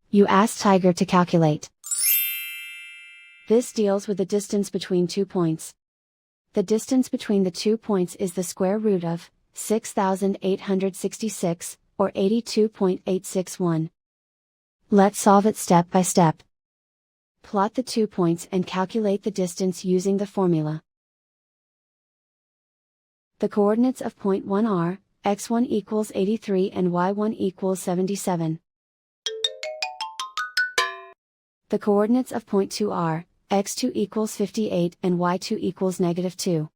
You ask Tiger to calculate. This deals with the distance between 2 points. The distance between the 2 points is the square root of 6,866, or 82.861. Let's solve it step by step. Plot the 2 points and calculate the distance using the formula. The coordinates of point 1 are, x1 equals 83 and y1 equals 77. The coordinates of point 2 are, x2 equals 58 and y2 equals -2.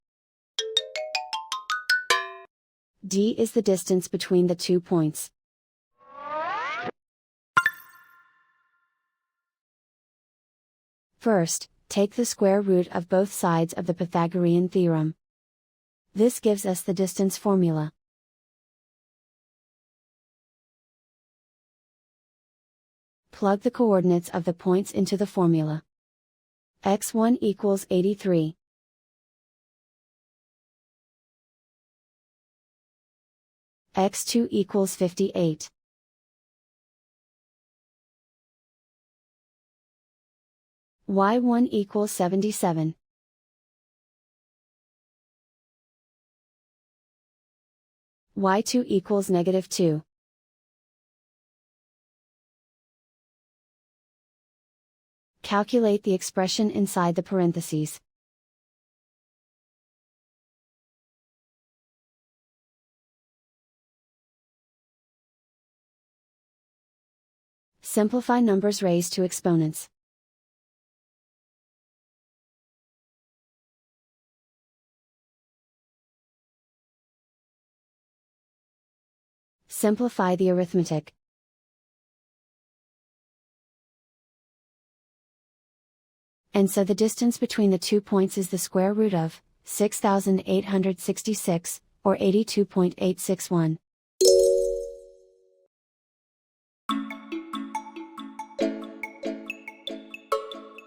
D is the distance between the 2 points. First, take the square root of both sides of the Pythagorean theorem. This gives us the distance formula. Plug the coordinates of the points into the formula. x1 equals 83. x2 equals 58. y1 equals 77. y2 equals -2. Calculate the expression inside the parentheses. Simplify numbers raised to exponents. Simplify the arithmetic. And so the distance between the 2 points is the square root of 6,866, or 82.861.